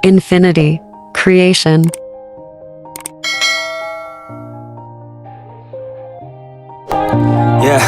Infinity. Creation. Yeah.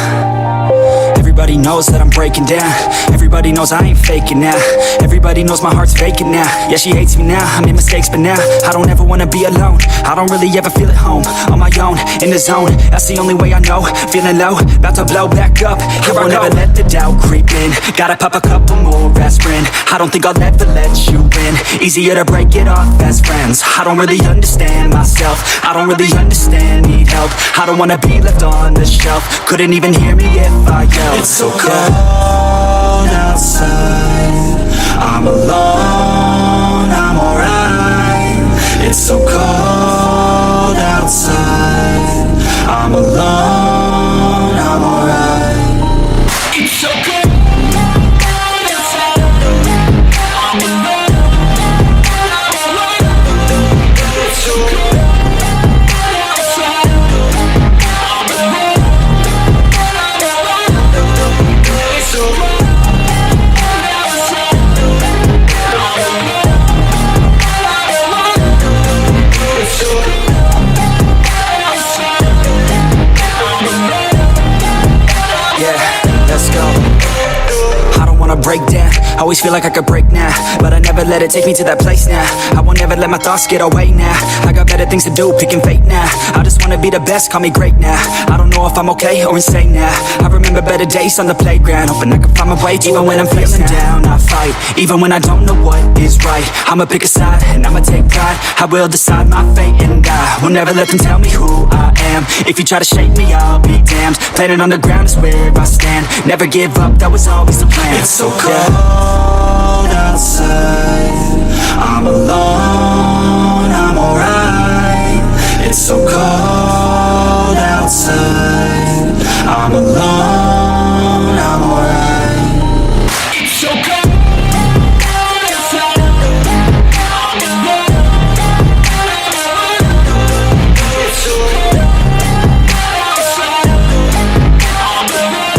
Everybody knows that I'm breaking down. Everybody knows I ain't faking now. Everybody knows my heart's vacant now. Yeah, she hates me now, I made mistakes but now I don't ever wanna be alone. I don't really ever feel at home. On my own, in the zone, that's the only way I know. Feeling low, about to blow back up. Here I won't ever let the doubt creep in. Gotta pop a couple more aspirin. I don't think I'll ever let you in. Easier to break it off as friends. I don't really understand myself. I don't really understand, need help. I don't wanna be left on the shelf. Couldn't even hear me if I yelled. It's so cold outside. I'm alone, I'm alright. It's so cold outside. I'm alone, I'm alright. It's so cold outside. I'm alone, I'm alright. It's so cold outside. I'm alone. Break down, always feel like I could break now, but I never let it take me to that place now. I won't ever let my thoughts get away now. I got better things to do, picking fate now. I just wanna be the best, call me great now. I don't know if I'm okay or insane now. I remember better days on the playground, hoping I can find my way even when I'm feeling down. I fight, even when I don't know what is right. I'ma pick a side, and I'ma take pride. I will decide my fate, and I will never let them tell me who I am. If you try to shake me, I'll be damned. Planet on the ground is where I stand. Never give up, that was always the plan. It's so cold outside. I'm alone, I'm alright. It's so cold outside. I'm alone, I'm alright. It's so cold outside. I'm alone, it's so cold outside. I'm alone.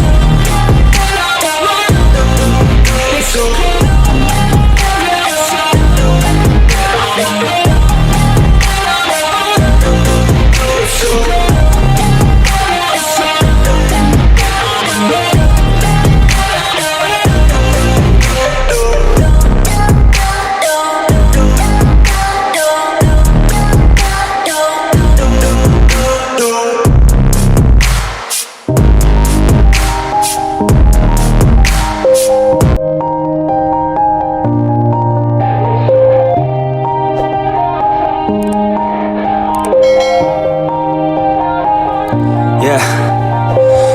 It's so cold outside. It's so cold outside.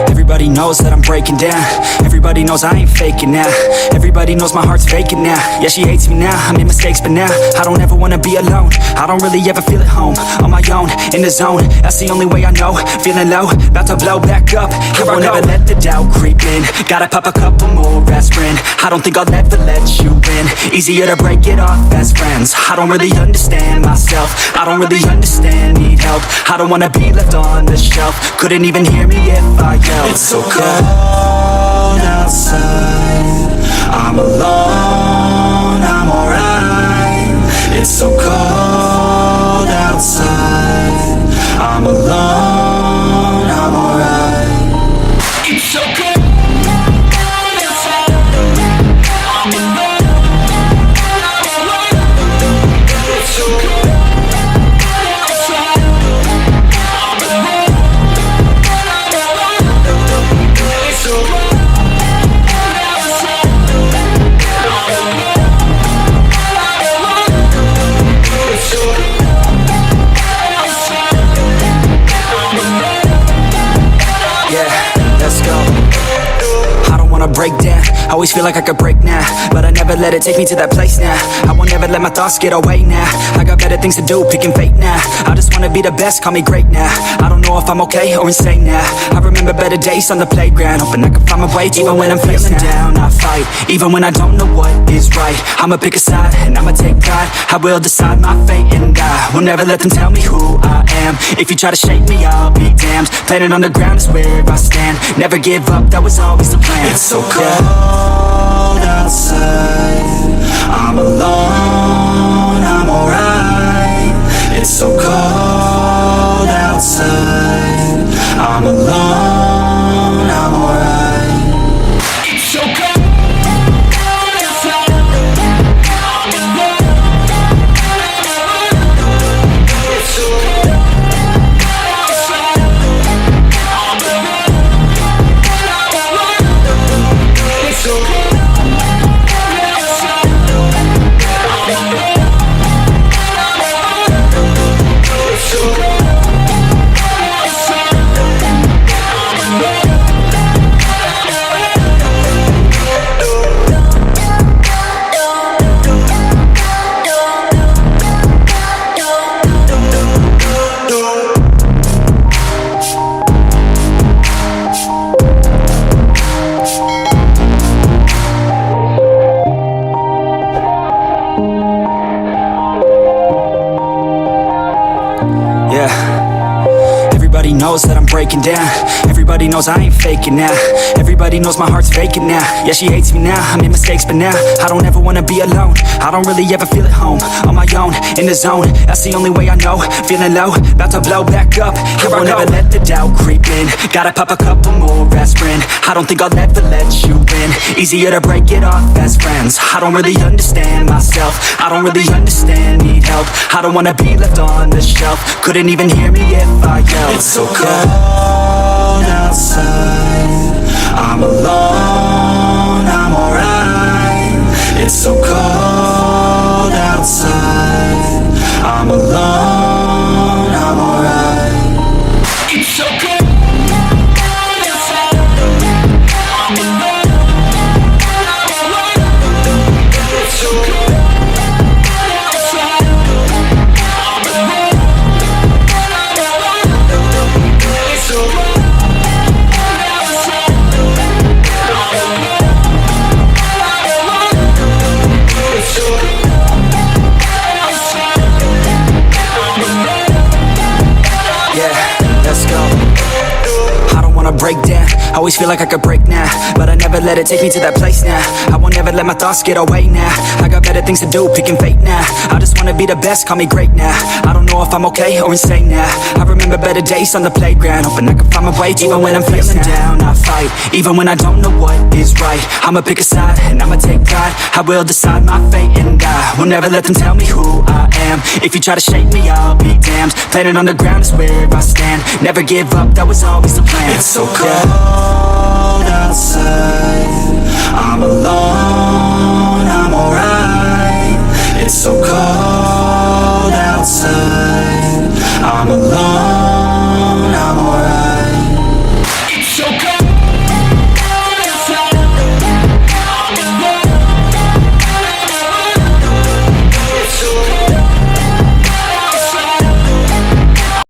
Everybody knows that I'm breaking down. Everybody knows I ain't faking now. Everybody knows my heart's vacant now. Yeah, she hates me now, I made mistakes but now I don't ever wanna be alone. I don't really ever feel at home. On my own, in the zone, that's the only way I know. Feeling low, about to blow back up. Here I won't ever let the doubt creep in. Gotta pop a couple more aspirin. I don't think I'll ever let you in. Easier to break it off as friends. I don't really understand myself. I don't really understand, need help. I don't wanna be left on the shelf. Couldn't even hear me if I yelled. It's so cold outside. I'm alone, I'm alright. It's so cold outside. I'm alone, I'm alright. It's so cold outside. I'm alone, I'm alright. It's so cold outside. I'm alone. It's so cold outside. It's so Yeah, let's go. I don't wanna break down, always feel like I could break now, but I never let it take me to that place now. I won't ever let my thoughts get away now. I got better things to do, picking fate now. I just wanna be the best, call me great now. I don't know if I'm okay or insane now. I remember better days on the playground, hoping I can find my way even when I'm feeling down. I fight, even when I don't know what is right. I'ma pick a side, and I'ma take pride. I will decide my fate, and I will never let them tell me who I am. If you try to shake me, I'll be damned. Planet on the ground is where I stand. Never give up, that was always the plan. It's so cold outside. I'm alone, Everybody knows that I'm breaking down. Everybody knows I ain't faking now. Everybody knows my heart's vacant now. Yeah, she hates me now, I made mistakes but now I don't ever wanna be alone. I don't really ever feel at home. On my own, in the zone, that's the only way I know. Feeling low, about to blow back up. Here I won't ever let the doubt creep in. Gotta pop a couple more aspirin. I don't think I'll ever let you in. Easier to break it off as friends. I don't really understand myself. I don't really understand, need help. I don't wanna be left on the shelf. Couldn't even hear me if I yelled. It's so cold outside. I'm alone, I'm alright. It's so cold outside. I'm alone, I'm alright. It's so cold outside. I'm alone, I'm alright. It's so cold outside. I'm alone, I'm alright. It's so cold. Break down, always feel like I could break now, but I never let it take me to that place now. I won't ever let my thoughts get away now. I got better things to do, picking fate now. I just wanna be the best, call me great now. I don't know if I'm okay or insane now. I remember better days on the playground, hoping I can find my way. Even when I'm feeling down, I fight. Even when I don't know what is right, I'ma pick a side and I'ma take pride. I will decide my fate and I will never let them tell me who I am. If you try to shake me, I'll be damned. Planet on the ground is where I stand. Never give up, that was always the plan. It's so cold